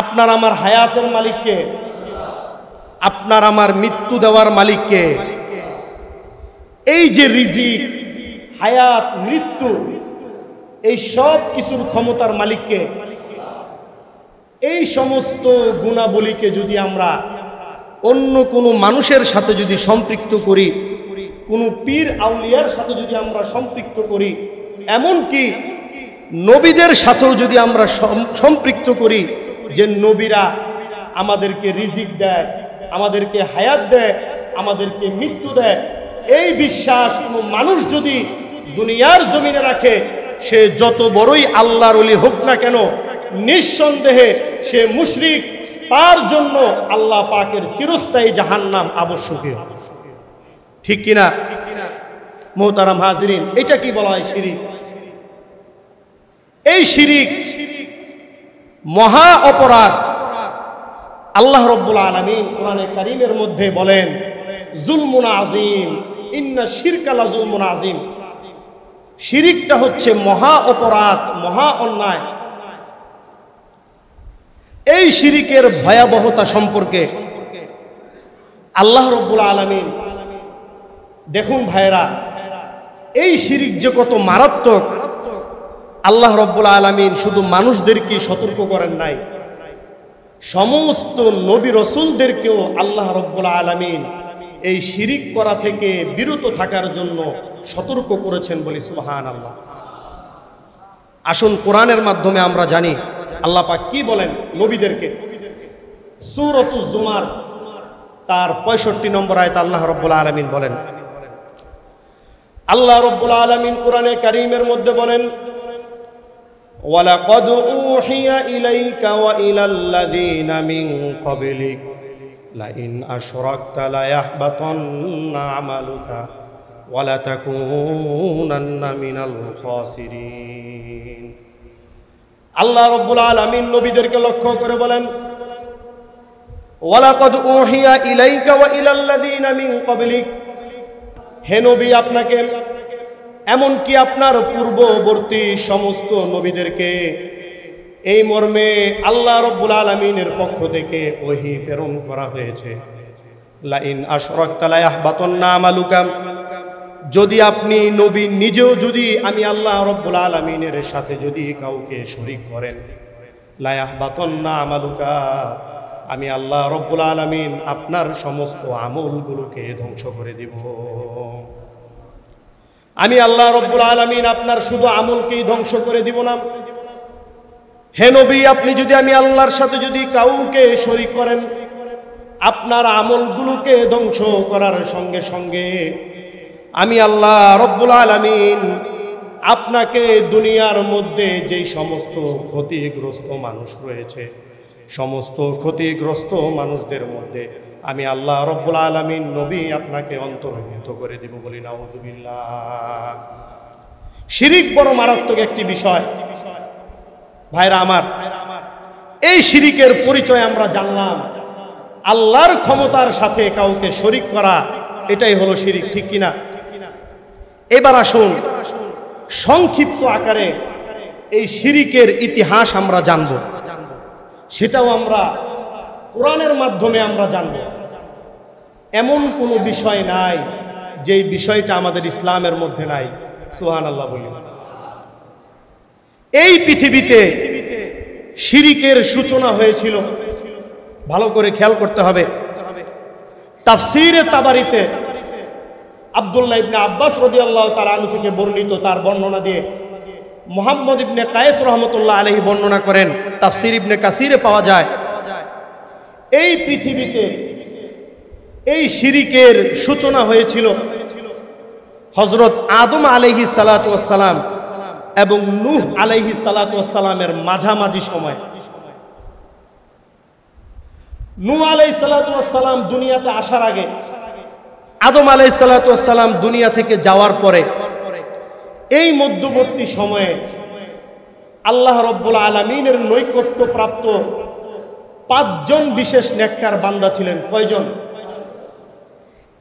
আপনার আমার হায়াতের মালিককে, আপনার আমার মৃত্যু দেওয়ার মালিককে। এই যে রিজিক, হায়াত, মৃত্যু, এই সব কিছুর ক্ষমতার মালিককে। এই সমস্ত গুণাবলীকে যদি আমরা অন্য কোনো মানুষের সাথে যদি সম্পৃক্ত করি, কোনো পীর আউলিয়ার সাথে যদি আমরা সম্পৃক্ত করি, এমনকি নবীদের সাথেও যদি আমরা সম্পৃক্ত করি, যে নবীরা আমাদেরকে রিজিক দেয়, আমাদেরকে হায়াত দেয়, আমাদেরকে মৃত্যু দেয়, এই বিশ্বাস কোনো মানুষ যদি দুনিয়ার জমিনে রাখে, সে যত বড়ই আল্লাহর ওলি হোক না কেন, নিঃসন্দেহে সে মুশরিক। তার জন্য আল্লাহ পাকের চিরস্থায়ী জাহান্নাম আবশ্যকীয়। ঠিক কিনা মোহতারাম হাজিরিন? এটা কি বলা হয়? শিরিক। এই শিরিক মহা অপরাধ। আল্লাহ রাব্বুল আলামিন কোরআনে কারীমের মধ্যে বলেন, যুলমুন আযীম, ইন্না শিরকা লাযুলমুন আযীম। শিরিকটা হচ্ছে মহা অপরাধ, মহা অন্যায়। এই শিরিকের ভয়াবহতা সম্পর্কে আল্লাহ রাব্বুল আলামিন, দেখুন ভাইরা, এই শিরিক যে কত মারাত্মক, আল্লাহ রাব্বুল আলামিন শুধু মানুষদেরকে সতর্ক করেন নাই, সমস্ত নবী রাসূলদেরকেও আল্লাহ রাব্বুল আলামিন এই শিরিক করা থেকে বিরত থাকার জন্য সতর্ক করেছেন বলি সুবহানাল্লাহ। আসুন কোরআনের মাধ্যমে আমরা জানি আল্লাহ পাক কি বলেন নবীদেরকে। সূরাতুজ জুমার তার 65 নম্বর আয়াত আল্লাহ রাব্বুল আলামিন বলেন, আল্লাহ রাব্বুল আলামিন কোরআনে কারীমের মধ্যে বলেন, ওয়ালাকাদ উহিয়া ইলাইকা ওয়া ইলাল্লাযীনা মিন ক্বাবলিক লাইন আশরাকতা লায়াহবাতান্না আমালুকা ওয়া লাতাকুনান্না মিনাল খাসিরিন। আল্লাহ রাব্বুল আলামিন নবীদেরকে লক্ষ্য করে বলেন, ওয়ালাকাদ উহিয়া ইলাইকা ওয়া ইলাল্লাযীনা মিন ক্বাবলিক, হে নবী আপনাকে এমনকি আপনার পূর্ববর্তী সমস্ত নবীদেরকে এই মর্মে আল্লাহ রাব্বুল আলামিনের পক্ষ থেকে ওহী প্রেরণ করা হয়েছে, লাইন আশরাকতা লায়াহবাতান্না আমালুকা, যদি আপনি নবী নিজেও যদি আমি আল্লাহ রাব্বুল আলামিনের সাথে যদি কাউকে শরীক করেন, লায়াহবাতান্না আমালুকা, আমি আল্লাহ রাব্বুল আলামিন আপনার সমস্ত আমলগুলোকে ধ্বংস করে দিব। আমি আল্লাহ রাব্বুল আলামিন আপনার শুধু আমলকেই ধ্বংস করে দিব না, হে নবী আপনি যদি আমি আল্লাহর সাথে যদি কাউকে শরীক করেন, আপনার আমলগুলোকে ধ্বংস করার সঙ্গে সঙ্গে আমি আল্লাহ রাব্বুল আলামিন আপনাকে দুনিয়ার মধ্যে যেই সমস্ত ক্ষতিগ্রস্ত মানুষ রয়েছে, সমস্ত ক্ষতিগ্রস্ত মানুষদের মধ্যে আমি আল্লাহ রাব্বুল আলামিন নবী আপনাকে অন্তর্ভুক্ত করে দিব বলি নাউযুবিল্লাহ। শিরিক বড় মারাত্মক একটি বিষয় ভাইরা আমার। এই শিরিকের পরিচয় আমরা জানলাম, আল্লাহর ক্ষমতার সাথে কাউকে শরীক করা, এটাই হলো শিরিক। ঠিক কিনা? এবার আসুন সংক্ষিপ্ত আকারে এই শিরিকের ইতিহাস আমরা জানব, সেটাও আমরা কোরআনের মাধ্যমে আমরা জানব। এমন কোনো বিষয় নাই যেই বিষয়টা আমাদের ইসলামের মধ্যে নাই। সুবহানাল্লাহ বলি। এই পৃথিবীতে শিরিকের সূচনা হয়েছিল, ভালো করে খেয়াল করতে হবে। তাফসীরে তাবারিতে আব্দুল্লাহ ইবনে আব্বাস রাদিয়াল্লাহু তাআলা আনহু থেকে বর্ণিত, তার বর্ণনা দিয়ে মুহাম্মদ ইবনে কায়েস রাহমাতুল্লাহ আলাইহি বর্ণনা করেন, তাফসীর ইবনে কাসিরে পাওয়া যায়, এই পৃথিবীতে এই শিরিকের সূচনা হয়েছিল হযরত আদম আলাইহিস সালাতু ওয়াস সালাম এবং নূহ আলাইহিস সালাতু ওয়াস সালামের মাঝামাঝি সময়। নূহ আলাইহিস সালাতু ওয়াস সালাম দুনিয়াতে আসার আগে, আদম আলাইহিস সালাতু ওয়াস সালাম দুনিয়া থেকে যাওয়ার পরে, এই মধ্যবর্তী সময়ে আল্লাহ রাব্বুল আলামিনের নৈকট্য প্রাপ্ত 5 জন বিশেষ নেককার বান্দা ছিলেন। কয়জন?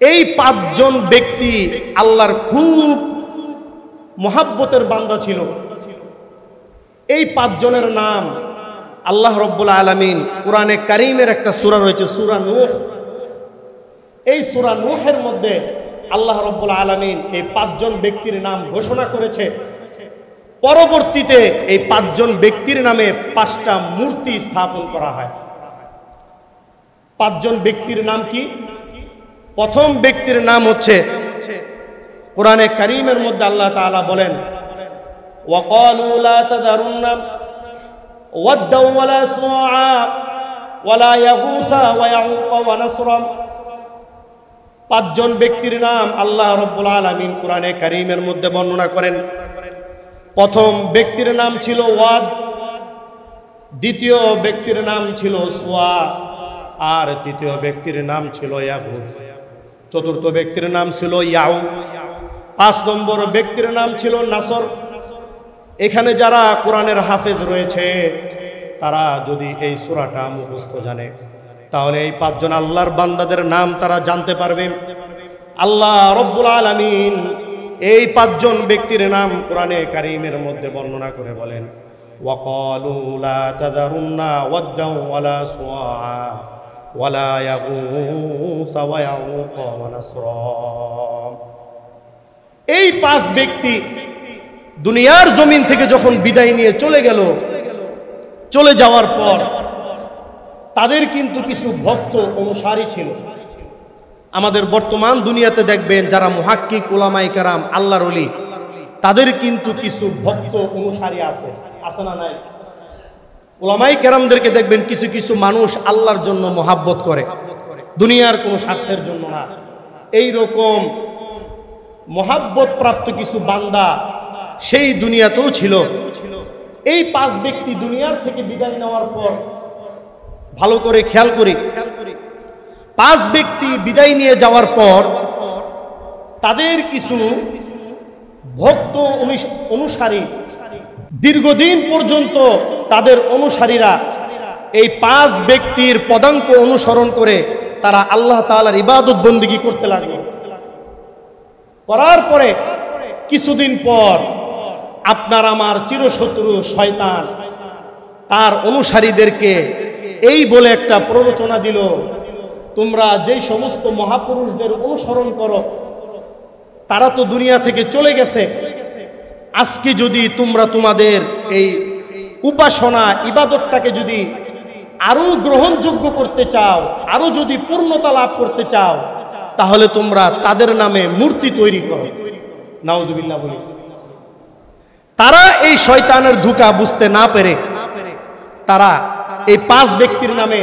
এই 5 জন ব্যক্তি আল্লাহর খুব মহাব্বতের বান্দা ছিল। এই 5 জনের নাম আল্লাহ রব্বুল আলামিন কোরআনে কারীমের একটা সূরা রয়েছে সূরা নূহ। এই সূরা নূহের মধ্যে আল্লাহ রব্বুল আলামিন এই 5 জন ব্যক্তির নাম ঘোষণা করেছে। পরবর্তীতে এই 5 জন ব্যক্তির নামে 5টা মূর্তি স্থাপন করা হয়। 5 জন ব্যক্তির নাম কি? প্রথম ব্যক্তির নাম হচ্ছে কোরআনে কারীমের মধ্যে আল্লাহ তাআলা বলেন, ওয়াকালু লা তাযারুন্না ওয়াদ্দা ওয়ালা সুআ ওয়ালা ইয়াগুসা ওয়া ইয়াউক ওয়া নাসরা। 5 জন ব্যক্তির নাম আল্লাহ রাব্বুল আলামিন কোরআনে কারীমের মধ্যে বর্ণনা করেন। প্রথম ব্যক্তির নাম ছিল ওয়াদ, দ্বিতীয় ব্যক্তির নাম ছিল সুয়া, আর তৃতীয় ব্যক্তির নাম ছিল ইয়াগুস, চতুর্থ ব্যক্তির নাম ছিল ইয়াউক, 5 নম্বর ব্যক্তির নাম ছিল নাসর। এখানে যারা কোরআনের হাফেজ রয়েছে তারা যদি এই সূরাটা মুখস্থ জানে তাহলে এই 5 জন আল্লাহর বান্দাদের নাম তারা জানতে পারবে। আল্লাহ রব্বুল আলামিন এই 5 জন ব্যক্তির নাম কোরআনে কারীমের মধ্যে বর্ণনা করে বলেন, ওয়াকালু লা তাযারুন্না ওয়াদ্দা ওয়ালা সুআ ওয়ালা ইয়াগুস ওয়া ইয়াউক ওয়া নাসরা। এই 5 ব্যক্তি দুনিয়ার জমিন থেকে যখন বিদায় নিয়ে চলে গেল, চলে যাওয়ার পর তাদের কিন্তু কিছু ভক্ত অনুসারী ছিল। আমাদের বর্তমান দুনিয়াতে দেখবেন যারা মুহাক্কিক উলামায়ে কেরাম আল্লাহর ওলি, তাদের কিন্তু কিছু ভক্ত অনুসারী আছে, আছে না নাই? উলামায়ে কেরামদেরকে দেখবেন কিছু কিছু মানুষ আল্লাহর জন্য মহাব্বত করে, দুনিয়ার কোনো স্বার্থের জন্য না। এই রকম মহাব্বত প্রাপ্ত কিছু বান্দা সেই দুনিয়াতেও ছিল। এই 5 ব্যক্তি দুনিয়ার থেকে বিদায় নেওয়ার পর ভালো করে খেয়াল করি, 5 ব্যক্তি বিদায় নিয়ে যাওয়ার পর তাদের কিছু ভক্ত অনুসারী দীর্ঘদিন পর্যন্ত তাদের অনুসারীরা এই 5 ব্যক্তির পদাঙ্ক অনুসরণ করে তারা আল্লাহ তাআলার ইবাদত বন্দেগী করতে লাগলো। করার পরে কিছুদিন পর আপনার আমার চিরশত্রু শয়তান তার অনুসারীদেরকে এই বলে একটা প্ররোচনা দিল, তোমরা যেই সমস্ত মহাপুরুষদের অনুসরণ করো তারা তো দুনিয়া থেকে চলে গেছে, আজকে যদি তোমরা তোমাদের এই উপাসনা ইবাদতটাকে যদি আরো গ্রহণযোগ্য করতে চাও, আরো যদি পূর্ণতা লাভ করতে চাও, তাহলে তোমরা তাদের নামে মূর্তি তৈরি করো। নাউজুবিল্লাহ বলি। তারা এই শয়তানের ধোঁকা বুঝতে না পেরে তারা এই 5 ব্যক্তির নামে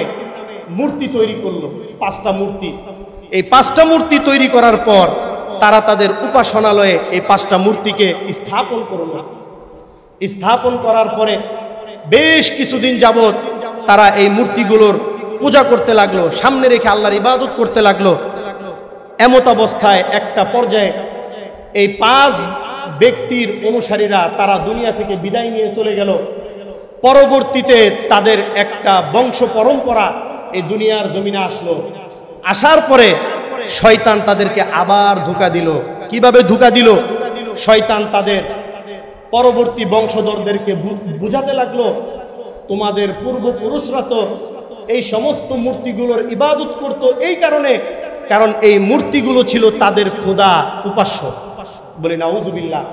মূর্তি তৈরি করলো, 5টা মূর্তি। এই 5টা মূর্তি তৈরি করার পর তারা তাদের উপাসনালয়ে এই 5টা মূর্তিকে স্থাপন করলো। স্থাপন করার পরে বেশ কিছুদিন যাবত তারা এই মূর্তিগুলোর পূজা করতে লাগলো, সামনে রেখে আল্লাহর ইবাদত করতে লাগলো। এমত অবস্থায় একটা পর্যায়ে এই 5 ব্যক্তির অনুসারীরা তারা দুনিয়া থেকে বিদায় নিয়ে চলে গেল। পরবর্তীতে তাদের একটা বংশ পরম্পরা এই দুনিয়ার জমিনে আসলো। আসার পরে শয়তান তাদেরকে আবার ধোঁকা দিল। কিভাবে ধোঁকা দিল? শয়তান তাদের পরবর্তী বংশধরদেরকে বুঝাতে লাগলো, তোমাদের পূর্বপুরুষরা তো এই সমস্ত মূর্তিগুলোর ইবাদত করত এই কারণে, কারণ এই মূর্তিগুলো ছিল তাদের খোদা, উপাস্য। বলি নাউজুবিল্লাহ।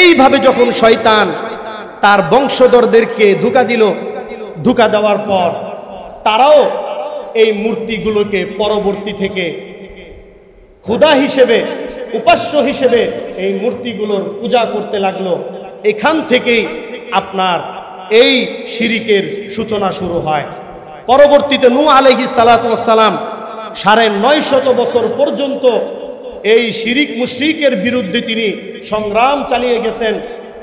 এইভাবে যখন শয়তান তার বংশধরদেরকে ধোঁকা দিল, ধোঁকা দেওয়ার পর তারাও এই মূর্তিগুলোকে পরবর্তী থেকে খোদা হিসেবে, উপাস্য হিসেবে এই মূর্তিগুলোর পূজা করতে লাগলো। এখান থেকেই আপনার এই শিরিকের সূচনা শুরু হয়। পরবর্তীতে নূহ আলাইহিস সালাতু ওয়াস সালাম 950 বছর পর্যন্ত এই শিরিক মুশরিকের বিরুদ্ধে তিনি সংগ্রাম চালিয়ে গেছেন।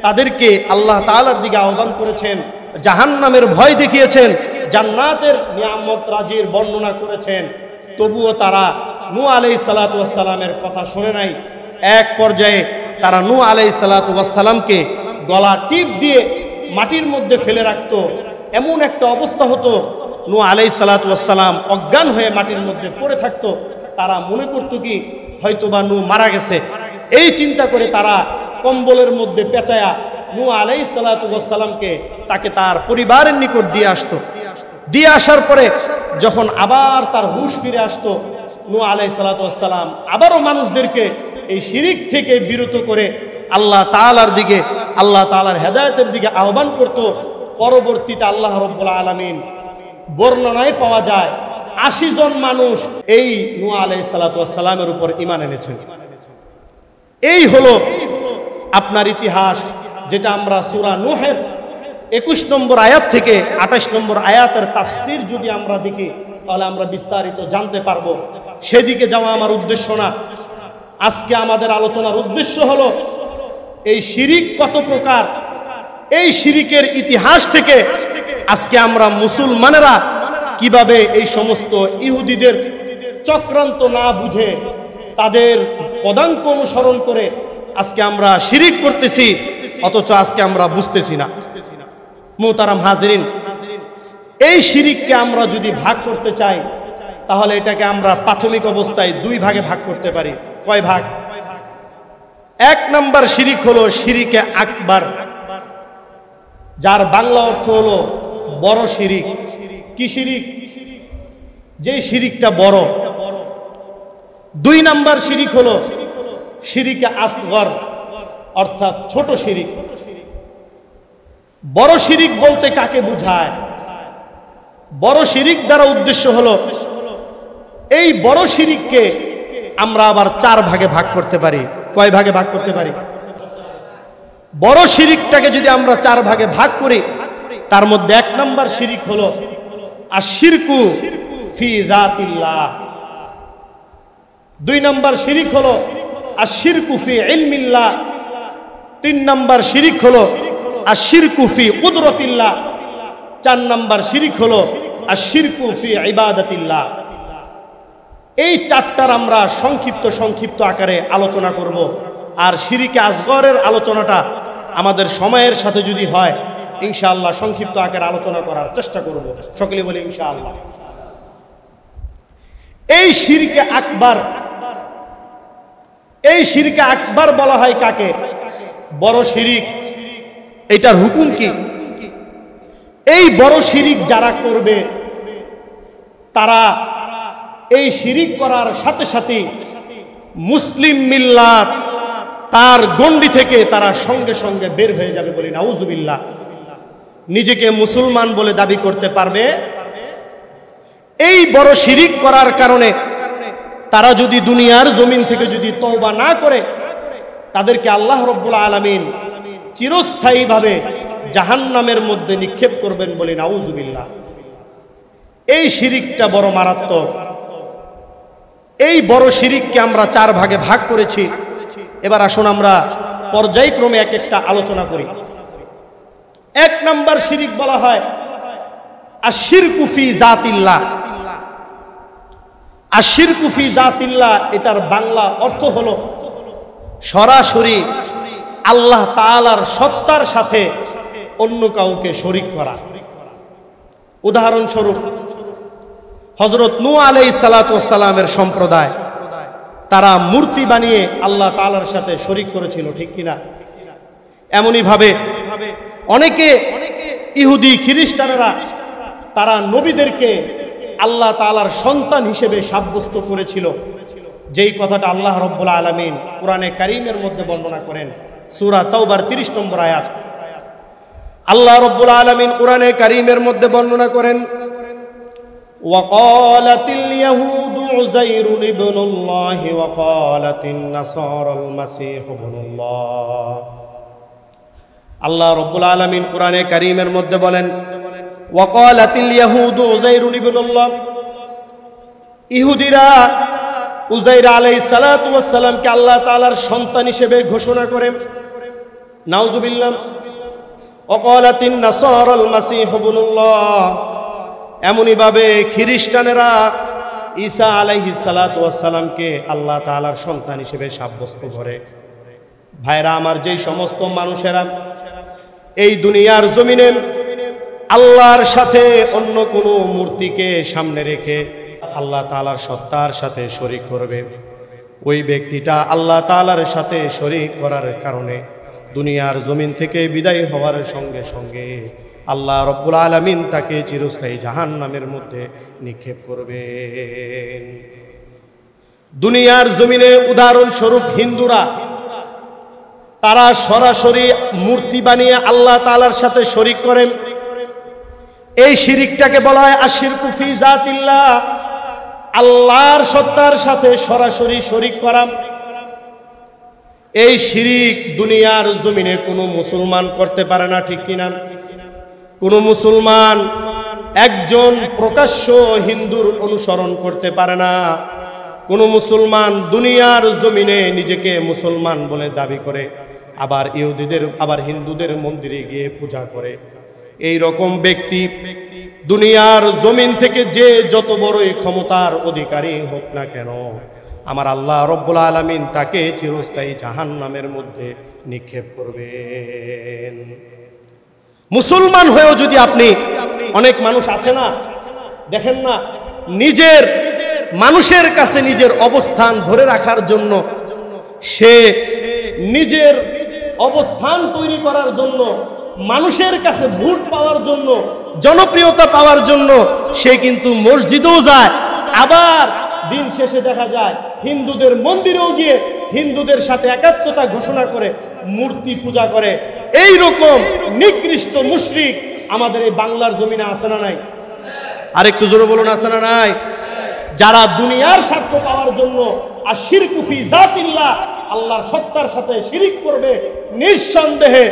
তাদেরকে আল্লাহ তাআলার দিকে আহ্বান করেছেন, জাহান্নামের ভয় দেখিয়েছেন, জান্নাতের নিয়ামত রাজির বর্ণনা করেছেন। তবুও তারা নূহ আলাইহিস সালাতু ওয়াস সালামের কথা শুনে নাই। এক পর্যায়ে তারা নূহ আলাইহিস সালাতু ওয়াস সালামকে গলা টিপ দিয়ে মাটির মধ্যে ফেলে রাখতো। এমন একটা অবস্থা হতো, নূহ আলাইহিস সালাতু ওয়াস সালাম অজ্ঞান হয়ে মাটির মধ্যে পড়ে থাকতো। তারা মনে করতো কি হয়তোবা নূহ মারা গেছে। এই চিন্তা করে তারা কম্বলের মধ্যে পেঁচায়া নূহ আলাইহিস সালাতু ওয়াস সালামকে তাকে তার পরিবারের নিকট দিয়ে আসতো। দিয়ে আসার পরে যখন আবার তার হুঁশ ফিরে আসতো, নূহ আলাইহিস সালাতু ওয়াস সালাম আবারও মানুষদেরকে এই শিরিক থেকে বিরত করে আল্লাহ তাআলার দিকে, আল্লাহ তাআলার হেদায়েতের দিকে আহ্বান করত। পরবর্তীতে আল্লাহ রাব্বুল আলামিন বর্ণনায় পাওয়া যায় ৮০ জন মানুষ এই নূহ আলাইহিস সালাতু ওয়াস সালামের উপর ঈমান এনেছেন। এই হলো আপনার ইতিহাস, যেটা আমরা সূরা নূহের ২১ নম্বর আয়াত থেকে ২৮ নম্বর আয়াতের তাফসীর যদি আমরা দেখি তাহলে আমরা বিস্তারিত জানতে পারবো। সেদিকে যাওয়া আমার উদ্দেশ্য না। আজকে আমাদের আলোচনার উদ্দেশ্য হলো এই শিরিক কত প্রকার, এই শিরিকের ইতিহাস থেকে আজকে আমরা মুসলমানেরা কিভাবে এই সমস্ত ইহুদিদের চক্রান্ত না বুঝে তাদের পদাঙ্ক অনুসরণ করে আজকে আমরা শিরিক করতেছি, অথচ আজকে আমরা বুঝতেছি না। মুহতারাম হাজিরিন, এই শিরিককে আমরা যদি ভাগ করতে চাই তাহলে এটাকে আমরা প্রাথমিক অবস্থায় ২ ভাগে ভাগ করতে পারি। কয় ভাগ? ১ নাম্বার শিরিক হলো শিরিকে আকবার, যার বাংলা অর্থ হলো বড় শিরিক। কি শিরিক? যেই শিরিকটা বড়। ২ নাম্বার শিরিক হলো শিরিকে আসগর, অর্থাৎ ছোট শিরিক। বড় শিরিক বলতে কাকে বুঝায়? বড় শিরিক দ্বারা উদ্দেশ্য হলো এই বড় শিরিককে আমরা আবার ৪ ভাগে ভাগ করতে পারি। কয় ভাগে ভাগ করতে পারি? বড় শিরিকটাকে যদি আমরা ৪ ভাগে ভাগ করি, তার মধ্যে ১ নাম্বার শিরিক হলো আশিরকু ফি যাতিল্লাহ। ২ নাম্বার শিরিক হলো আশিরকু ফি ইলমিল্লাহ। ৩ নাম্বার শিরিক হলো আশিরকু ফি কুদরতিল্লাহ। ৪ নাম্বার শিরিক হলো আশিরকু ফি ইবাদাতিল্লাহ। এই ৪টার আমরা সংক্ষিপ্ত আকারে আলোচনা করব। আর শিরিকে আসগরের আলোচনাটা আমাদের সময়ের সাথে যদি হয় ইনশাআল্লাহ সংক্ষিপ্ত আকারে আলোচনা করার চেষ্টা করব। সকলে বলি ইনশাআল্লাহ। এই শিরকে আকবার, এই শিরকে আকবার বলা হয় কাকে? বড় শিরিক। এটার হুকুম কি? এই বড় শিরিক যারা করবে তারা এই শিরিক করার সাথে সাথে মুসলিম মিল্লাত তার গণ্ডি থেকে তারা সঙ্গে সঙ্গে বের হয়ে যাবে। বলি নাউজুবিল্লাহ। নিজেকে মুসলমান বলে দাবি করতে পারবে। এই বড় শিরিক করার কারণে তারা যদি দুনিয়ার জমিন থেকে যদি তওবা না করে, তাদেরকে আল্লাহ রাব্বুল আলামিন চিরস্থায়ীভাবে জাহান্নামের মধ্যে নিক্ষেপ করবেন। বলি নাউজুবিল্লাহ। এই শিরিকটা বড় মারাত্মক। এই বড় শিরিককে আমরা ৪ ভাগে ভাগ করেছি। এবার আসুন আমরা পর্যায়ক্রমে এক একটা আলোচনা করি। ১ নাম্বার শিরিক বলা হয় আশিরকু ফি যাতিল্লাহ। আশিরকু ফি যাতিল্লাহ, এটার বাংলা অর্থ হলো সরাসরি আল্লাহ তাআলার সত্তার সাথে অন্য কাউকে শরীক করা। উদাহরণস্বরূপ হযরত নূহ আলাইহিস সালাতু ওয়াস সালামের সম্প্রদায় তারা মূর্তি বানিয়ে আল্লাহ তাআলার সাথে শরীক করেছিল, ঠিক কিনা? এমনই ভাবে অনেকে ইহুদি খ্রিস্টানেরা তারা নবীদেরকে আল্লাহ তাআলার সন্তান হিসেবে সাব্যস্ত করেছিল, যেই কথাটা আল্লাহ রাব্বুল আলামিন কোরআনে কারীমের মধ্যে বর্ণনা করেন। সূরা তাওবার ৩০ নম্বর আয়াত আল্লাহ রাব্বুল আলামিন কোরআনে কারীমের মধ্যে বর্ণনা করেন, ওয়াকালাতিল ইয়াহুদু উযাইরুন ইবনুল্লাহ ওয়াকালাতিন নাসারাল মাসীহু ইবনুল্লাহ। আল্লাহ রাব্বুল আলামিন কোরআনে কারীমের মধ্যে বলেন, ওয়াকালাতিল ইয়াহুদু উযাইরুন ইবনুল্লাহ। ইহুদিরা উযাইর আলাইহিস সালাতু ওয়াস সালামকে আল্লাহ তাআলার সন্তান হিসেবে ঘোষণা করে। নাউজুবিল্লাহ। ওয়াকালাতিন নাসারাল মাসীহু ইবনুল্লাহ। এমনই ভাবে খ্রিস্টানেরা ঈসা আলাইহিস সালাতু ওয়াস সালামকে আল্লাহ তাআলার সন্তান হিসেবে সাব্যস্ত করে। ভাইরা আমার, যেই সমস্ত মানুষেরা এই দুনিয়ার জমিনে আল্লাহর সাথে অন্য কোনো মূর্তিকে সামনে রেখে আল্লাহ তাআলার সত্তার সাথে শরীক করবে, ওই ব্যক্তিটা আল্লাহ তাআলার সাথে শরীক করার কারণে দুনিয়ার জমিন থেকে বিদায় হওয়ার সঙ্গে সঙ্গে আল্লাহ রব্বুল আলামিন তাকে চিরস্থায়ী জাহান্নামের মধ্যে নিক্ষেপ করবেন। দুনিয়ার জমিনে উদাহরণস্বরূপ হিন্দুরা, তারা সরাসরি মূর্তি বানিয়ে আল্লাহ তাআলার সাথে শরীক করেন। এই শিরিকটাকে বলা হয় আশিরকু ফি জাতিল্লাহ, আল্লাহর সত্তার সাথে সরাসরি শরীক করা। এই শিরিক দুনিয়ার জমিনে কোনো মুসলমান করতে পারে না, ঠিক কিনা? কোনো মুসলমান একজন প্রকাশ্য হিন্দুর অনুসরণ করতে পারে না। কোনো মুসলমান দুনিয়ার জমিনে নিজেকে মুসলমান বলে দাবি করে আবার আবার হিন্দুদের মন্দিরে গিয়ে পূজা করে। এই রকম ব্যক্তি দুনিয়ার জমিন থেকে যে যত বড়ই ক্ষমতার অধিকারী হোক না কেন, আমার আল্লাহ রব্বুল আলামিন তাকে চিরস্থায়ী জাহান্নামের মধ্যে নিক্ষেপ করবেন। মুসলমান হয়েও যদি আপনি, অনেক মানুষ আছে না, দেখেন না, নিজের মানুষের কাছে নিজের অবস্থান ধরে রাখার জন্য, সে নিজের অবস্থান তৈরি করার জন্য, মানুষের কাছে ভোট পাওয়ার জন্য, জনপ্রিয়তা পাওয়ার জন্য সে কিন্তু মসজিদেও যায়, আবার দিন শেষে দেখা যায় হিন্দুদের মন্দিরেও গিয়ে হিন্দুদের সাথে একাত্মতা ঘোষণা করে মূর্তি পূজা করে। এই রকম নিকৃষ্ট মুশরিক আমাদের এই বাংলার জমিনে আছে না নাই? আরেকটু জোরে বলুন, আছে না নাই? যারা দুনিয়ার স্বার্থ পাওয়ার জন্য আশিরকু ফি জাতিল্লাহ, আল্লাহর সত্তার সাথে শিরিক করবে, নিঃসন্দেহে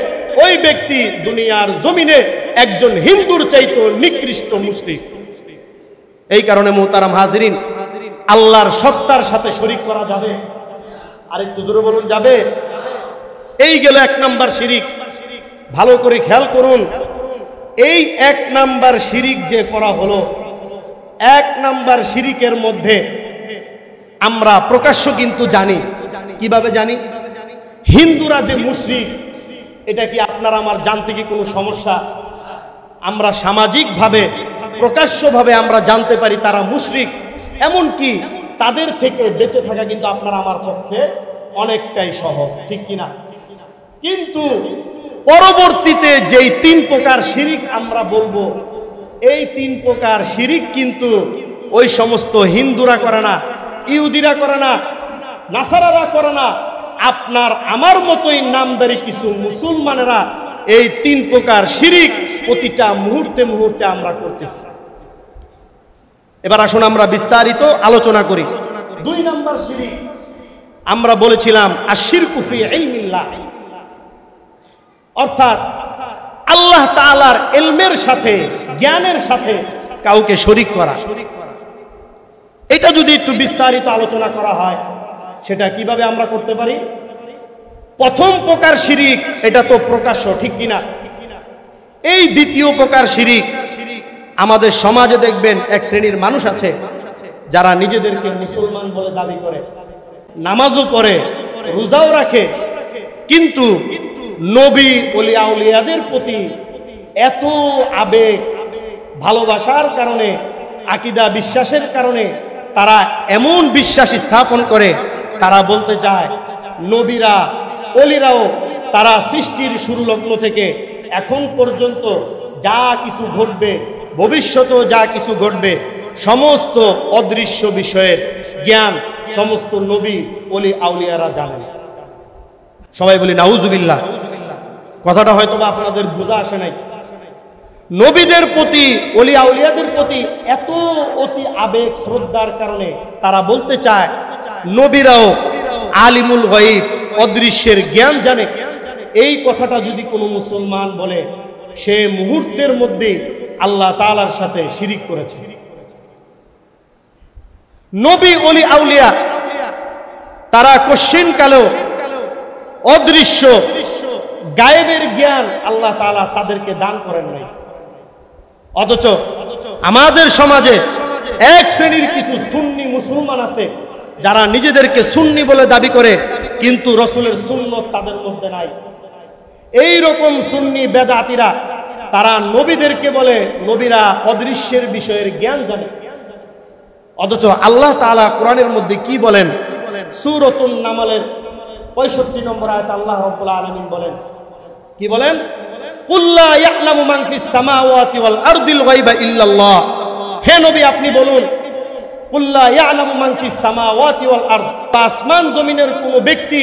ওই ব্যক্তি দুনিয়ার জমিনে একজন হিন্দুর চাইতে নিকৃষ্ট মুশরিক। এই কারণে মুহতারাম হাজিরিন, আল্লাহর সত্তার সাথে শরীক করা যাবে? আরেকটু জোরে বলুন, যাবে? এই গেল এক নাম্বার শিরিক। ভালো করে খেয়াল করুন, এই এক নাম্বার শিরিক যে করা হলো, এক নাম্বার শিরিকের মধ্যে আমরা প্রকাশ্য কিন্তু জানি। কিভাবে জানি? হিন্দুরা যে মুশরিক, এটা কি আপনার আমার জানতে কি কোনো সমস্যা? আমরা সামাজিকভাবে প্রকাশ্যভাবে আমরা জানতে পারি তারা মুশরিক। এমনকি তাদের থেকে বেঁচে থাকা কিন্তু আপনার আমার পক্ষে অনেকটাই সহজ, ঠিক কিনা? কিন্তু পরবর্তীতে যেই তিন প্রকার শিরিক আমরা বলবো, এই তিন প্রকার শিরিক কিন্তু ওই সমস্ত হিন্দুরা করে না, ইহুদিরা করে না, নাসারারা করে না, আপনার আমার মতোই নামদারি কিছু মুসলমানেরা এই তিন প্রকার শিরিক প্রতিটা মুহূর্তে মুহূর্তে আমরা করতেছি। এবার আসুন আমরা বিস্তারিত আলোচনা করি। দুই নাম্বার শিরিক আমরা বলেছিলাম আশিরকু ফি ইলমিল্লাহ, অর্থাৎ আল্লাহ তাআলার ইলমের সাথে, জ্ঞানের সাথে কাউকে শরীক করা। এটা যদি একটু বিস্তারিত আলোচনা করা হয়, সেটা কিভাবে আমরা করতে পারি? প্রথম প্রকার শিরিক, এটা তো প্রকাশ্য, ঠিক কিনা? এই দ্বিতীয় প্রকার শিরিক, আমাদের সমাজে দেখবেন এক শ্রেণীর মানুষ আছে যারা নিজেদেরকে মুসলমান বলে দাবি করে, নামাজও পড়ে, রোজাও রাখে, কিন্তু নবী ওলি আউলিয়াদের প্রতি এত আবেগ, ভালোবাসার কারণে, আকীদা বিশ্বাসের কারণে তারা এমন বিশ্বাস স্থাপন করে, তারা বলতে চায় নবীরা, ওলিরাও, তারা সৃষ্টির শুরু লগ্ন থেকে এখন পর্যন্ত যা কিছু ঘটবে, ভবিষ্যতেও যা কিছু ঘটবে, সমস্ত অদৃশ্য বিষয়ের জ্ঞান সমস্ত নবী ওলি আউলিয়ারা জানেন। সবাই বলি নাউজুবিল্লাহ। কথাটা হয়তো বা আপনাদের বোঝা আসে নাই। নবীদের প্রতি, ওলি আউলিয়াদের প্রতি এত অতি আবেগ শ্রদ্ধার কারণে তারা বলতে চায় নবীরাও আলিমুল গায়ব, অদৃশ্যের জ্ঞান জানে। এই কথাটা যদি কোনো মুসলমান বলে, সে মুহূর্তের মধ্যে আল্লাহ তাআলার সাথে শিরিক করেছে। নবী ওলি আউলিয়া তারা কোশ্চিনকালেও অদৃশ্য গায়েবের জ্ঞান আল্লাহ তাআলা তাদেরকে দান করেন নাই। অথচ আমাদের সমাজে এক শ্রেণীর কিছু সুন্নি মুসলমান আছে যারা নিজেদেরকে সুন্নি বলে দাবি করে, কিন্তু রাসূলের সুন্নত তাদের মধ্যে নাই। এই রকম সুন্নি বেদাতীরা তারা নবীদেরকে বলে নবীরা অদৃশ্যের বিষয়ের জ্ঞান জানে। অথচ আল্লাহ তাআলা কোরআনের মধ্যে কি বলেন? সূরাতুন নামলের 65 নম্বর আয়াত আল্লাহ রাব্বুল আলামিন বলেন, কি বলেন? কুল লা ইয়ালামু মান ফিস সামাওয়াতি ওয়াল আরদিল গায়বা ইল্লাল্লাহ। হে নবী আপনি বলুন, কুল লা ইয়ালামু মান ফিস সামাওয়াতি ওয়াল আরদ, আসমান জমিনের কোনো ব্যক্তি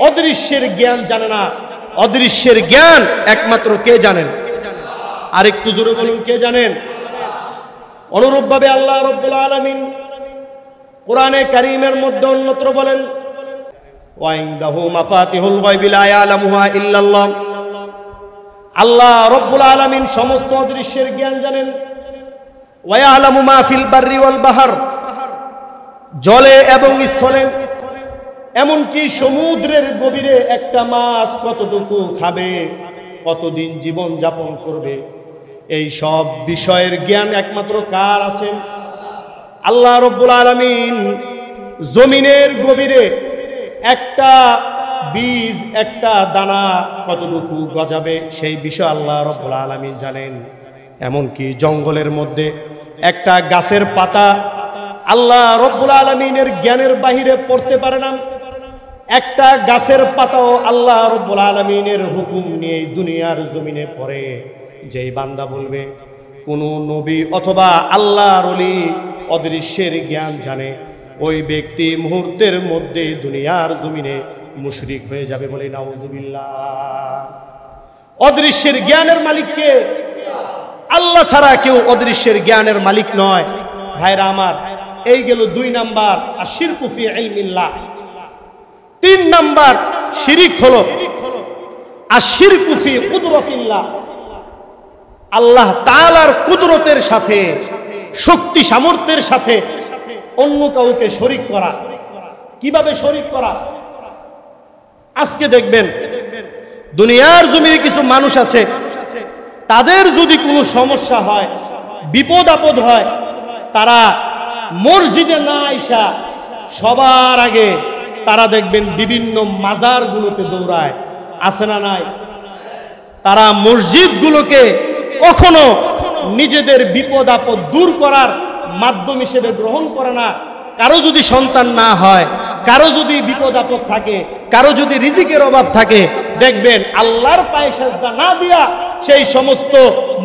অদৃশ্যের জ্ঞান জানে না। অদৃশ্যের জ্ঞান একমাত্র কে জানেন? আরেকটু জোরে বলুন, কে জানেন? অনুরূপভাবে আল্লাহ রাব্বুল আলামিন কোরআনে কারীমের মধ্যে অন্যত্র বলেন, ওয়া ইনদাহু মাফাতিহুল গায়বি লা ইয়ালামুহা ইল্লাল্লাহ। আল্লাহ রাব্বুল আলামিন সমস্ত অদৃশ্যের জ্ঞান জানেন। ওয়া ইয়ালামু মা ফিল বাররি ওয়াল বাহর, জলে এবং স্থলে, এমনকি সমুদ্রের গভীরে একটা মাছ কতটুকু খাবে, কতদিন জীবন যাপন করবে, এই সব বিষয়ের জ্ঞান একমাত্র কার আছে? আল্লাহ রাব্বুল আলামিন জমিনের গভীরে একটা বীজ, একটা দানা কতটুকু গজাবে সেই বিষয় আল্লাহ রাব্বুল আলামিন জানেন। এমনকি জঙ্গলের মধ্যে একটা গাছের পাতা আল্লাহ রাব্বুল আলামিনের জ্ঞানের বাহিরে পড়তে পারে না। একটা গাছের পাতাও আল্লাহ রাব্বুল আলামিনের হুকুম নিয়ে দুনিয়ার জমিনে পড়ে। যেই বান্দা বলবে কোনো নবী অথবা আল্লাহর ওলি অদৃশ্যের জ্ঞান জানে, ওই ব্যক্তি মুহূর্তের মধ্যে দুনিয়ার জমিনে মুশরিক হয়ে যাবে, বলে নাউজুবিল্লাহ। অদৃশ্যের জ্ঞানের মালিক কে? আল্লাহ ছাড়া কেউ অদৃশ্যের জ্ঞানের মালিক নয়। ভাইরা আমার, এই গেল 2 নাম্বার আশিরকু ফি ইলমিল্লাহ। 3 নাম্বার শিরিক হলো আশিরকু ফি কুদরতিল্লাহ। আল্লাহ তাআলার কুদরতের সাথে, শক্তি সামর্থ্যের সাথে অন্য কাউকে শরীক করা। কিভাবে শরীক করা? আজকে দেখবেন দুনিয়ার জমিনে কিছু মানুষ আছে, তাদের যদি কোনো সমস্যা হয়, বিপদ আপদ হয়, তারা মসজিদে না আইসা সবার আগে তারা দেখবেন বিভিন্ন মাজারগুলোতে দৌড়ায়। আছে না নাই? তারা মসজিদগুলোকে কখনো নিজেদের বিপদ আপদ দূর করার মাধ্যম হিসেবে গ্রহণ করে না। কারো যদি সন্তান না হয়, কারো যদি বিপদ আপদ থাকে, কারো যদি রিজিকের অভাব থাকে, দেখবেন আল্লাহর পায়ে সেজদা না দিয়া সেই সমস্ত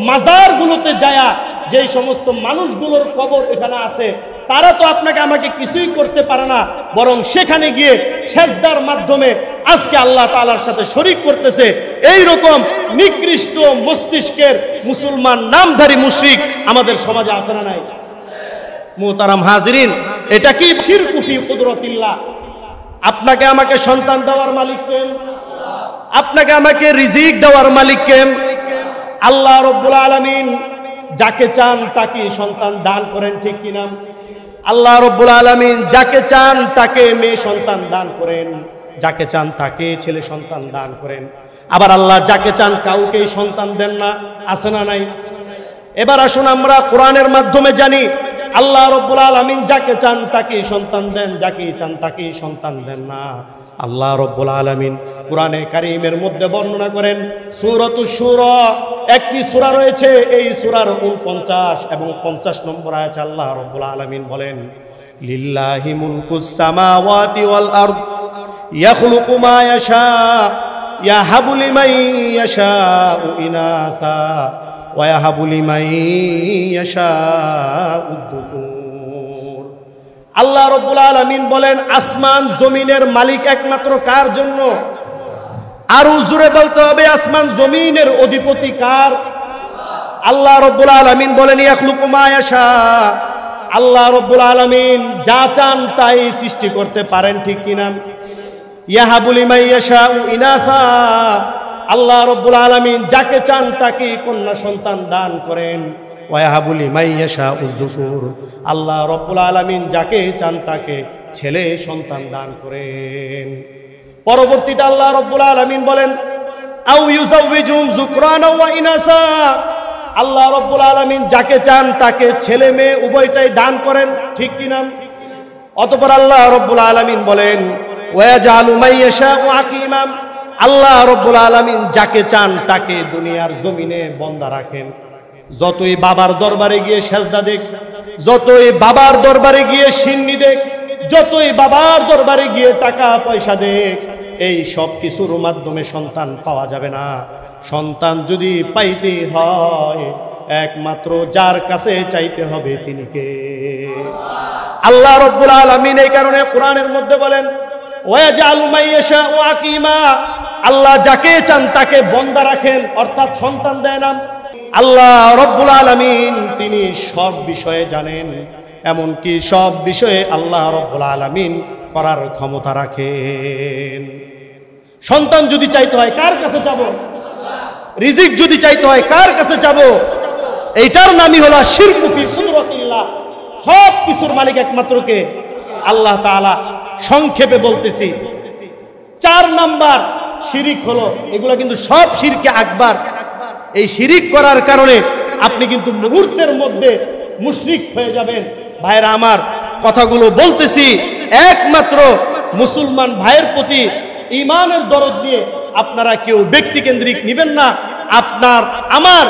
মাজারগুলোতে যায়া, যেই সমস্ত মানুষগুলোর কবর এখানে আছে, তারা তো আপনাকে আমাকে কিছুই করতে পারে না, বরং সেখানে গিয়ে সেজদার মাধ্যমে আজকে আল্লাহ তাআলার সাথে শরীক করতেছে। এই রকম নিকৃষ্ট মস্তিষ্কের মুসলমান নামধারী মুশরিক আমাদের সমাজে আছে না নাই? মুহতারাম হাজিরিন, এটা কি শিরকু ফি কুদরতিল্লাহ? আপনাকে আমাকে সন্তান দেওয়ার মালিক কে? আপনাকে আমাকে রিজিক দেওয়ার মালিক কে? আল্লাহ রাব্বুল আলামিন যাকে চান তাকে সন্তান দান করেন, ঠিক কিনা? আল্লাহ রাব্বুল আলামিন যাকে চান তাকে মেয়ে সন্তান দান করেন, যাকে চান তাকে ছেলে সন্তান দান করেন। আবার আল্লাহ যাকে চান কাউকেই সন্তান দেন না। আছে না নাই? এবার আসুন আমরা কোরআনের মাধ্যমে জানি আল্লাহ রাব্বুল আলামিন যাকে চান তাকে সন্তান দেন, যাকে চান তাকে সন্তান দেন না। আল্লাহ রাব্বুল আলামিন কোরআনে কারীমের মধ্যে বর্ণনা করেন, সূরাতুশ শূরা একটি সূরা রয়েছে, এই সূরার 49 এবং 50 নম্বর আয়াতে আল্লাহ রাব্বুল আলামিন বলেন, লিল্লাহি মুলকুস সামাওয়াতি ওয়াল আরদ ইয়াখলুকু মা ইয়াশা ইয়াহাবু লিমান ইয়াশাউ ইনাসা ওয়া ইয়াহাবু লিমান ইয়াশাউ যুকুর। আল্লাহ রাব্বুল আলামিন বলেন, আসমান জমিনের মালিক একমাত্র কার জন্য? আরো জোরে বলতে হবে, আসমান জমিনের অধিপতি কার? আল্লাহ রাব্বুল আলামিন বলেন, ইয়াখলুকু মা ইয়াশা। আল্লাহ রাব্বুল আলামিন যা চান তাই সৃষ্টি করতে পারেন, ঠিক কিনা? ইয়াহাবু লিমান ইয়াশাউ ইনাসা। আল্লাহ রাব্বুল আলামিন যাকে চান তাকে কন্যা সন্তান দান করেন। ওয়া ইয়াহাবু লিমান ইয়াশাউ যুকুর। আল্লাহ রাব্বুল আলামিন যাকে চান তাকে ছেলে সন্তান দান করেন। পরবর্তীতে আল্লাহ রাব্বুল আলামিন বলেন, আও ইউযাওয়িজুহুম যুকরানা ওয়া ইনাসা। আল্লাহ রাব্বুল আলামিন যাকে চান তাকে ছেলে মেয়ে উভয়টাই দান করেন, ঠিক কিনা? অতঃপর আল্লাহ রাব্বুল আলামিন বলেন, ওয়া ইয়াজআলু মান ইয়াশাউ আকীমা। আল্লাহ রাব্বুল আলামিন যাকে চান তাকে দুনিয়ার জমিনে বান্দা রাখেন। যতই বাবার দরবারে গিয়ে সেজদা দেখ, যতই বাবার দরবারে গিয়ে সিন্নি দেখ, যতই বাবার দরবারে গিয়ে টাকা পয়সা দেখ, এই সব কিছুর মাধ্যমে সন্তান পাওয়া যাবে না। সন্তান যদি পাইতে হয় একমাত্র যার কাছে চাইতে হবে তিনি কে? আল্লাহ রাব্বুল আলামিন। এই কারণে কোরআনের মধ্যে বলেন ওয়াজআলু মাইয়াশাউ আকিমা, আল্লাহ যাকে চান তাকে বন্দা রাখেন, অর্থাৎ সন্তান দেন না। আল্লাহ রাব্বুল আলামিন তিনি সব বিষয়ে জানেন, এমনকি সব বিষয়ে আল্লাহ রাব্বুল আলামিন করার ক্ষমতা রাখেন। সন্তান যদি চাইতে হয় কার কাছে যাব? রিজিক যদি চাইতে হয় কার কাছে যাব? এইটার নামই হলো শিরকু ফি কুদরাতিল্লাহ। সব কিছুর মালিক একমাত্র কে? আল্লাহ তাআলা। সংক্ষেপে বলতেছি, 4 নাম্বার শিরিক হলো, এগুলো কিন্তু সব শিরকে আকবার। এই শিরিক করার কারণে আপনি কিন্তু মুহূর্তের মধ্যে মুশরিক হয়ে যাবেন। ভাইরা আমার, কথাগুলো বলতেছি একমাত্র মুসলমান ভাইয়ের প্রতি ঈমানের দরদ নিয়ে। আপনারা কেউ ব্যক্তিকেন্দ্রিক নেবেন না, আপনার আমার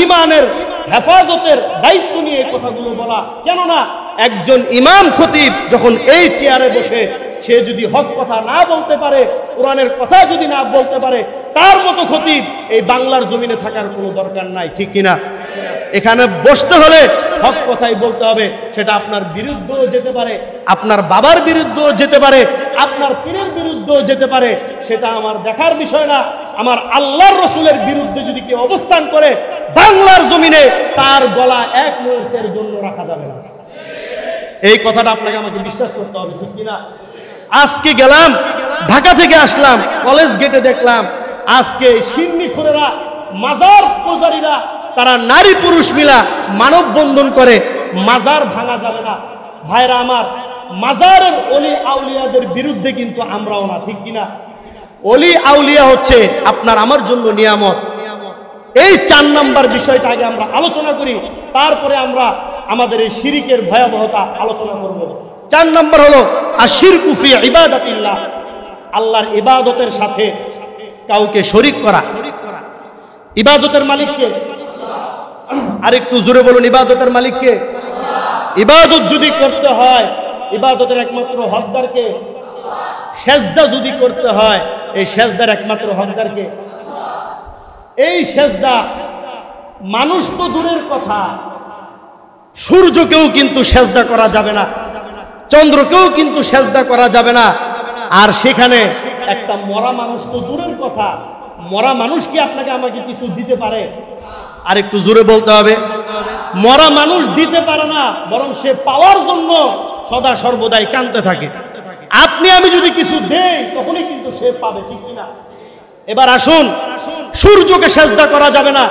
ঈমানের হেফাজতের দায়িত্ব নিয়ে এই কথাগুলো বলা। কেননা একজন ইমাম খতিব যখন এই চেয়ারে বসে সে যদি হক কথা না বলতে পারে, কোরআনের কথা যদি না বলতে পারে, তার মতো খতিব এই বাংলার জমিনে থাকার কোনো দরকার নাই, ঠিক কিনা? এখানে বসতে হলে হক কথাই বলতে হবে। সেটা আপনার বিরুদ্ধেও যেতে পারে, আপনার বাবার বিরুদ্ধেও যেতে পারে, আপনার পীরের বিরুদ্ধেও যেতে পারে, সেটা আমার দেখার বিষয় না। আমার আল্লাহর রাসূলের বিরুদ্ধে যদি কেউ অবস্থান করে বাংলার জমিনে, তার গলা এক মুহূর্তের জন্য রাখা যাবে না। এই কথাটা আপনাকে আমাকে বিশ্বাস করতে হবে, ঠিক কিনা? আজকে গেলাম, ঢাকা থেকে আসলাম, কলেজ গেটে দেখলাম আজকে সিন্নিখোরেরা, মাজার পূজারীরা, তারা নারী পুরুষ মিলা মানববন্ধন করে। মাজার ভাঙা যাবে না। ভাইরা আমার, মাজারের অলি আউলিয়াদের বিরুদ্ধে কিন্তু আমরাও না, ঠিক কিনা? অলি আউলিয়া হচ্ছে আপনার আমার জন্য নিয়ামত। এই 4 নাম্বার বিষয়টা আগে আমরা আলোচনা করি, তারপরে আমরা আমাদের এই শিরিকের ভয়াবহতা আলোচনা করব। 4 নাম্বার হলো আশিরকু ফি ইবাদাতিল্লাহ, আল্লাহর ইবাদতের সাথে কাউকে শরীক করা। ইবাদতের মালিক কে? আরেকটু জোরে বলুন, ইবাদতের মালিক কে? ইবাদত যদি করতে হয়, ইবাদতের একমাত্র হকদার কে? সেজদা যদি করতে হয়, এই সেজদার একমাত্র হকদার কে? এই সেজদা মানুষ তো দূরের কথা, সূর্যকেও কিন্তু সেজদা করা যাবে না, চন্দ্রকেও কিন্তু সেজদা করা যাবে না। আর সেখানে একটা মরা মানুষ তো দূরের কথা, মরা মানুষ কি আপনাকে আমাকে কিছু দিতে পারে? আর একটু জোরে বলতে হবে, মরা মানুষ দিতে পারে না, বরং সে পাওয়ার জন্য সদা সর্বদাই কাঁদতে থাকে। আপনি আমি যদি কিছু দেই তখনই কিন্তু সে পাবে, ঠিক কিনা? এবার আসুন, সূর্যকে সেজদা করা যাবে না,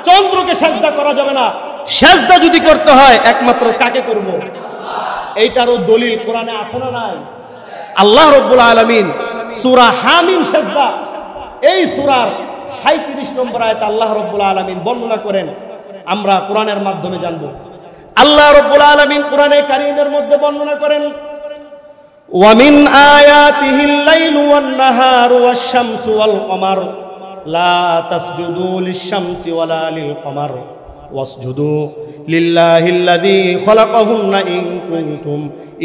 চন্দ্রকে সেজদা করা যাবে না। সেজদা যদি করতে হয় একমাত্র কাকে করব? এইটারও দলিল কোরআনে আছে না নাই? আল্লাহ রাব্বুল আলামিন সূরা হামিম সেজদা, এই সূরার 37 নম্বর আয়াতে আল্লাহ রাব্বুল আলামিন বর্ণনা করেন, আমরা কোরআনের মাধ্যমে জানব। আল্লাহ রাব্বুল আলামিন কোরআনে কারীমের মধ্যে বর্ণনা করেন, ওয়া মিন আয়াতিহিল লাইলু ওয়ান নাহারু ওয়াশ শামসু ওয়াল কমার লা তাসজুদু লিশ-শামসি ওয়ালা লিল কমার ওয়াসজুদু লিল্লাহিল্লাযী খালাকাহুন্না ইন কুনতুম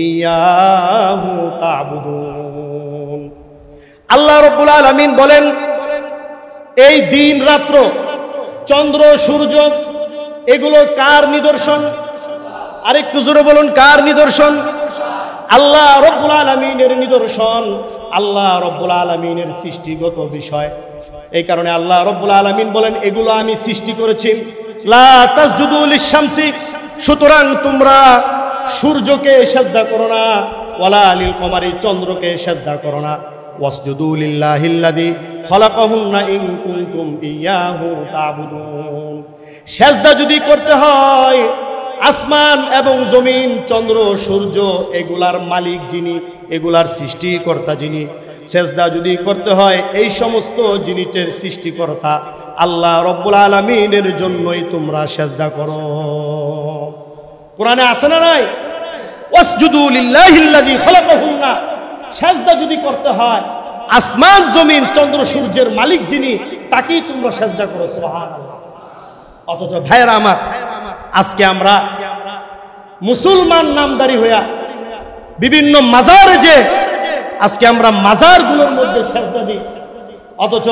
ইয়াহু তা'বুদুন। আল্লাহ রাব্বুল আলামিন বলেন, এই দিন রাত্র, চন্দ্র সূর্য, এগুলো কার নিদর্শন? আরেকটু জোরে বলুন, কার নিদর্শন? আল্লাহ রাব্বুল আলামিনের নিদর্শন, আল্লাহ রাব্বুল আলামিনের সৃষ্টিগত বিষয়। এই কারণে আল্লাহ রাব্বুল আলামিন বলেন, এগুলো আমি সৃষ্টি করেছি। লা তাসজুদু লিশ-শামসি, সুতরাং তোমরা সূর্যকে সেজদা করো না, ওয়ালা লিল কমারি, চন্দ্রকে সেজদা করো না, ওয়াসজুদু লিল্লাহিল্লাযী খালাকাহুন্না ইন কুনতুম ইয়াহু তা'বুদুন। সেজদা যদি করতে হয়, আসমান এবং জমিন, চন্দ্র সূর্য, এগুলার মালিক যিনি, এগুলার সৃষ্টিকর্তা যিনি, সেজদা যদি করতে হয় এই সমস্ত জিনিসের সৃষ্টিকর্তা আল্লাহ রাব্বুল আলামিনের জন্যই তোমরা সেজদা করো। কোরআনে আছে না নাই? ওয়াসজুদু লিল্লাহিল্লাযী খালাকাহুন্না, সেজদা যদি করতে হয় আসমান জমিন চন্দ্র সূর্যের মালিক যিনি, তাকেই তোমরা সেজদা করো। সুবহানাল্লাহ। অথচ ভাইরা আমার, আজকে আমরা মুসলমান নামদারি হইয়া বিভিন্ন মাজারে যে আজকে আমরা মাজারগুলোর মধ্যে সেজদা দিই, অথচ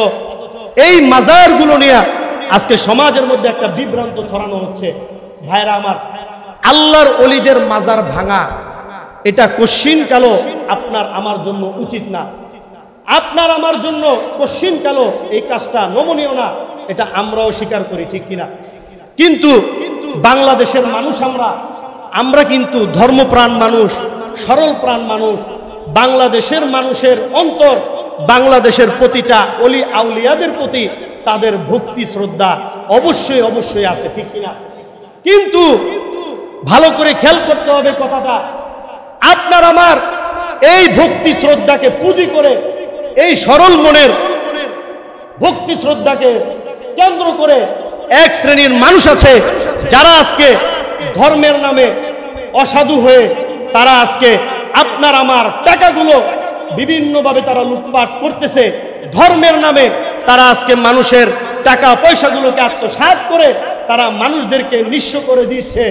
এই মাজারগুলো নিয়ে আজকে সমাজের মধ্যে একটা বিভ্রান্ত ছড়ানো হচ্ছে। ভাইরা আমার, আল্লাহর ওলিদের মাজার ভাঙা এটা কশ্চিনকালও আপনার আমার জন্য উচিত না, আপনার আমার জন্য কশ্চিনকালও এই কাজটা নমনীয় না, এটা আমরাও স্বীকার করি, ঠিক কিনা? কিন্তু বাংলাদেশের মানুষ আমরা কিন্তু ধর্মপ্রাণ মানুষ, সরল প্রাণ মানুষ। বাংলাদেশের মানুষের অন্তর বাংলাদেশের প্রতিটা অলি আউলিয়াদের প্রতি তাদের ভক্তি শ্রদ্ধা অবশ্যই অবশ্যই আছে, ঠিক কিনা? কিন্তু ভালো করে খেয়াল করতে হবে কথাটা, আপনার আমার এই ভক্তি শ্রদ্ধাকে পুঁজি করে, এই সরল মনের ভক্তি শ্রদ্ধাকে কেন্দ্র করে এক শ্রেণীর মানুষ আছে যারা আজকে ধর্মের নামে অসাধু হয়ে তারা আজকে আপনার আমার টাকাগুলো বিভিন্নভাবে তারা লুটপাট করতেছে। ধর্মের নামে তারা আজকে মানুষের টাকা পয়সাগুলোকে আত্মসাৎ করে তারা মানুষদেরকে নিঃস্ব করে দিচ্ছে।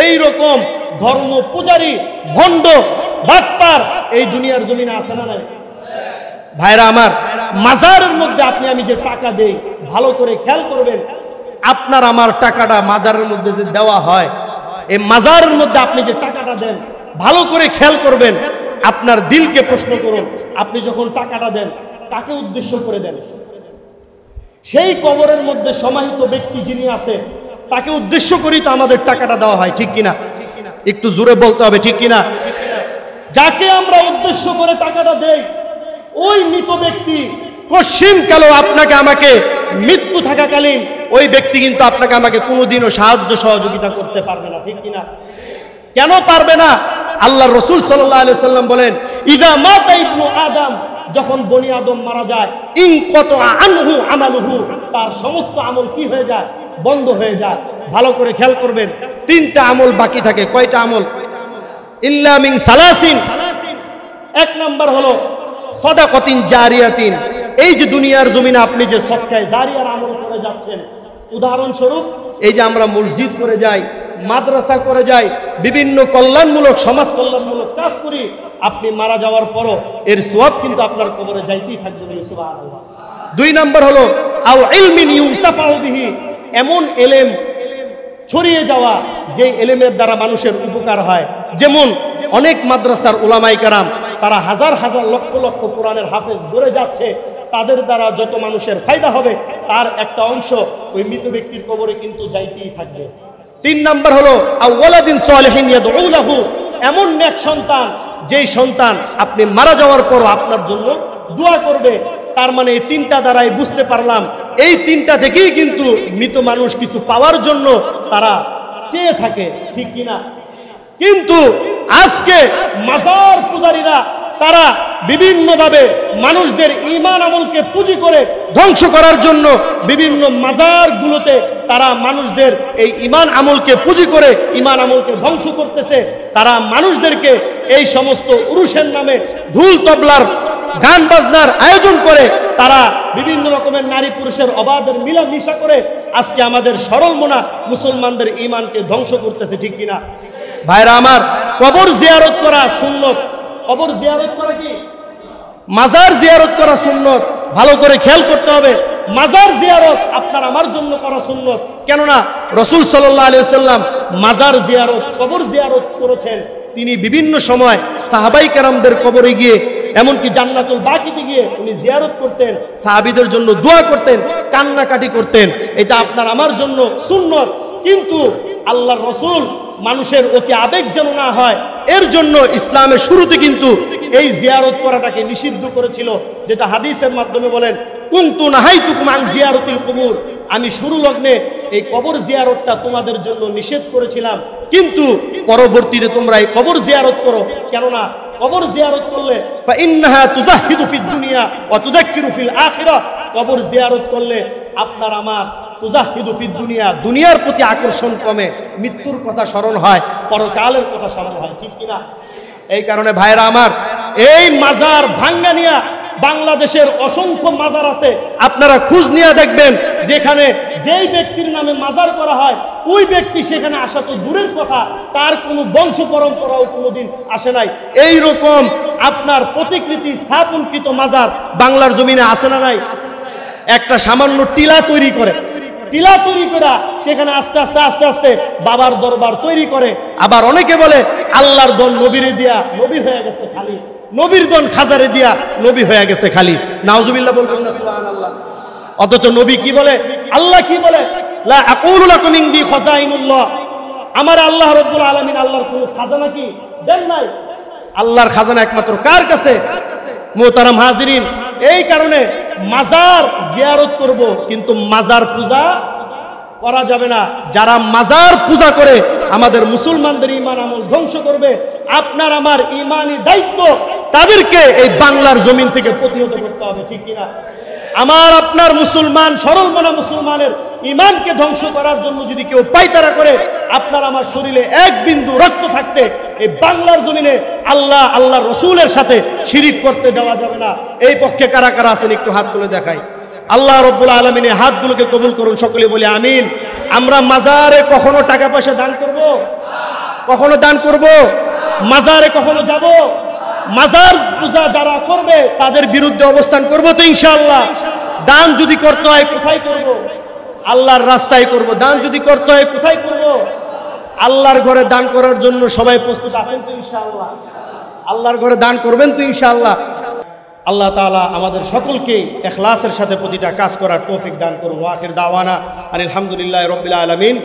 এই রকম ধর্ম পূজারী ভণ্ড বাটপার এই দুনিয়ার জমিনে আছে না নাই? ভাইরা আমার, মাজারের মধ্যে আপনি আমি যে টাকা দেই, ভালো করে খেয়াল করবেন, আপনার আমার টাকাটা মাজারের মধ্যে যে দেওয়া হয়, এই মাজারের মধ্যে আপনি যে টাকাটা দেন, ভালো করে খেয়াল করবেন, আপনার দিলকে প্রশ্ন করুন, আপনি যখন টাকাটা দেন কাকে উদ্দেশ্য করে দেন? সেই কবরের মধ্যে সমাহিত ব্যক্তি যিনি আছে তাকে উদ্দেশ্য করেই তো আমাদের টাকাটা দেওয়া হয়, ঠিক কিনা? একটু জোরে বলতে হবে, ঠিক কিনা? যাকে আমরা উদ্দেশ্য করে টাকাটা দেই, ওই মৃত ব্যক্তি কশ্চিনকালও আপনাকে আমাকে মৃত্যু থাকাকালীন ওই ব্যক্তি কিন্তু আপনাকে আমাকে কোনোদিনও সাহায্য সহযোগিতা করতে পারবে না, ঠিক কিনা? কেন পারবে না? আল্লাহ রসুল সাল্লাল্লাহু আলাইহি ওয়াসাল্লাম বলেন, ইদা মাতা ইবনু আদম, যখন বনি আদম মারা যায়, ইনকাতা আনহু আমালুহু, তার সমস্ত আমল কি হয়ে যায়? বন্ধ হয়ে যায়। ভালো করে খেয়াল করবেন, তিনটা আমল বাকি থাকে। কয়টা আমল? ইল্লা মিন সালাসিন। এক নাম্বার হলো সাদাকাতিন জারিয়াতিন, এই যে দুনিয়ার জমিনে আপনি যে সদকায়ে জারিয়ার আমল করে যাচ্ছেন, উদাহরণস্বরূপ এই যে আমরা মসজিদ করে যাই, মাদ্রাসা করে যাই, বিভিন্ন কল্যাণমূলক সমাজ কল্যাণমূলক কাজ করি, আপনি মারা যাওয়ার পরও এর সওয়াব কিন্তু আপনার কবরে যাইতেই থাকবে, বলে সুবহানাল্লাহ। দুই নাম্বার হলো আও ইলমিন ইউনতাফাউ বিহি, এমন এলেম ছড়িয়ে যাওয়া যে এলেমের দ্বারা মানুষের উপকার হয়। যেমন অনেক মাদ্রাসার উলামায়ে কেরাম তারা হাজার হাজার লক্ষ লক্ষ কোরআনের হাফেজ গড়ে যাচ্ছে, তাদের দ্বারা যত মানুষের ফায়দা হবে তার একটা অংশ ওই মৃত ব্যক্তির কবরে কিন্তু যাইতেই থাকবে। তিন নাম্বার হলো আওয়ালাদিন সালিহিন ইয়াদউ লাহু, এমন নেক সন্তান যেই সন্তান আপনি মারা যাওয়ার পর আপনার জন্য দোয়া করবে। তার মানে এই তিনটা দ্বারাই বুঝতে পারলাম, এই তিনটা থেকেই কিন্তু মৃত মানুষ কিছু পাওয়ার জন্য তারা চেয়ে থাকে, ঠিক কিনা? কিন্তু আজকে মাজার পূজারীরা তারা বিভিন্নভাবে মানুষদের ঈমান আমলকে পুঁজি করে ধ্বংস করার জন্য বিভিন্ন মাজারগুলোতে তারা মানুষদের এই ঈমান আমলকে পুঁজি করে ঈমান আমলকে ধ্বংস করতেছে। তারা মানুষদেরকে এই সমস্ত উরুসের নামে ঢোল তবলার গান বাজনার আয়োজন করে তারা বিভিন্ন রকমের নারী পুরুষের অবাধের মিলামিশা করে আজকে আমাদের সরল মনা মুসলমানদের ঈমানকে ধ্বংস করতেছে, ঠিক কিনা? ভাইরা আমার, কবর জিয়ারত করা সুন্নত। কবর জিয়ারত করা কি? মাজার জিয়ারত করা সুন্নত। ভালো করে খেয়াল করতে হবে, মাজার জিয়ারত আপনার আমার জন্য করা সুন্নত। কেননা রাসূল সাল্লাল্লাহু আলাইহি ওয়াসাল্লাম মাজার জিয়ারত, কবর জিয়ারত করেছেন। তিনি বিভিন্ন সময় সাহাবাই কেরামদের কবরে গিয়ে, এমনকি জান্নাতুল বাকিতে গিয়ে উনি জিয়ারত করতেন, সাহাবীদের জন্য দোয়া করতেন, কান্নাকাটি করতেন। এটা আপনার আমার জন্য সুন্নত। কিন্তু আল্লাহর রাসূল মানুষের অতি আবেগ যেন না হয় এর জন্য ইসলামের শুরুতে কিন্তু এই জিয়ারত করাটাকে নিষিদ্ধ করেছিল, যেটা হাদিসের মাধ্যমে বলেন, কুনতু নাহাইতুকুম আন জিয়ারতিল কুবুর, আমি শুরু লগ্নে এই কবর জিয়ারতটা তোমাদের জন্য নিষেধ করেছিলাম, কিন্তু পরবর্তীতে তোমরা এই কবর জিয়ারত করো। কেননা কবর জিয়ারত করলে ফা ইন্নাহা তুজাহিদু ফিদ দুনিয়া ওয়া তুযাক্কিরু ফিল আখিরাহ, কবর জিয়ারত করলে আপনার আমার তুজাহিদু ফিদ দুনিয়া, দুনিয়ার প্রতি আকর্ষণ কমে, মৃত্যুর কথা স্মরণ হয়, পরকালের কথা স্মরণ হয়, ঠিক কিনা? এই কারণে ভাইরা আমার, এই মাজার ভাঙ্গা নিয়া বাংলাদেশের অসংখ্য মাজার আছে, আপনারা খোঁজ নিয়ে দেখবেন যেখানে যেই ব্যক্তির নামে মাজার করা হয় ওই ব্যক্তি সেখানে আসা তো দূরের কথা, তার কোনো বংশ পরম্পরাও কোনোদিন আসে নাই। এই রকম আপনার প্রতিকৃতি স্থাপনকৃত মাজার বাংলার জমিনে আসে না নাই? একটা সামান্য টিলা তৈরি করে সেখানে আস্তে আস্তে আস্তে আস্তে বাবার দরবার তৈরি করে। আবার অনেকে বলে আল্লাহর দন নবীরে দিয়া নবী হয়ে গেছে খালি, নবীর দন খাজারে দিয়া নবী হয়ে গেছে খালি। নাউজুবিল্লাহ বলবেন না সুবহানাল্লাহ। অথচ নবী কি বলে, আল্লাহ কি বলে, লা আকুলু লাকুম ইনদি খাজাইনুল্লাহ, আমার আল্লাহ রাব্বুল আলামিন আল্লাহর কোনো খাজানা কি দেন নাই। আল্লাহর খাজানা একমাত্র কার কাছে? মুহতারাম হাজিরিন, এই কারণে মাজার জিয়ারত করব কিন্তু মাজার পূজা করা যাবে না। যারা মাজার পূজা করে আমাদের মুসলমানদের ঈমান আমল ধ্বংস করবে, আপনার আমার ঈমানি দায়িত্ব তাদেরকে এই বাংলার জমিন থেকে প্রতিহত করতে হবে, ঠিক কিনা? আমার আপনার মুসলমান সরল মনা মুসলমানের ঈমানকে ধ্বংস করার জন্য যদি কেউ পায়তারা করে, আপনার আমার শরীরে এক বিন্দু রক্ত থাকতে এই বাংলার জমিনে আল্লাহ রসুলের সাথে শিরিক করতে দেওয়া যাবে না। এই পক্ষে কারা কারা আছেন একটু হাত তুলে দেখাই। আল্লাহ রাব্বুল আলামিন এই হাতগুলোকে কবুল করুন, সকলে বলি আমিন। আমরা মাজারে কখনো টাকা পয়সা দান করব? কখনো দান করব? মাজারে কখনো যাব? মাজার পূজা যারা করবে তাদের বিরুদ্ধে অবস্থান করব তো ইনশাআল্লাহ। দান যদি করতে হয় কোথায় করব? আল্লাহর রাস্তায় করব। দান যদি করতে হয় কোথায় করব? আল্লাহর ঘরে দান করার জন্য সবাই প্রস্তুত আছেন তো ইনশাআল্লাহ? আল্লাহর ঘরে দান করবেন তো ইনশাআল্লাহ? আল্লাহ তাআলা আমাদের সকলকে ইখলাসের সাথে প্রতিটা কাজ করার তৌফিক দান করুন। ওয়া আখির দাওয়ানা আলহামদুলিল্লাহি রাব্বিল আলামিন।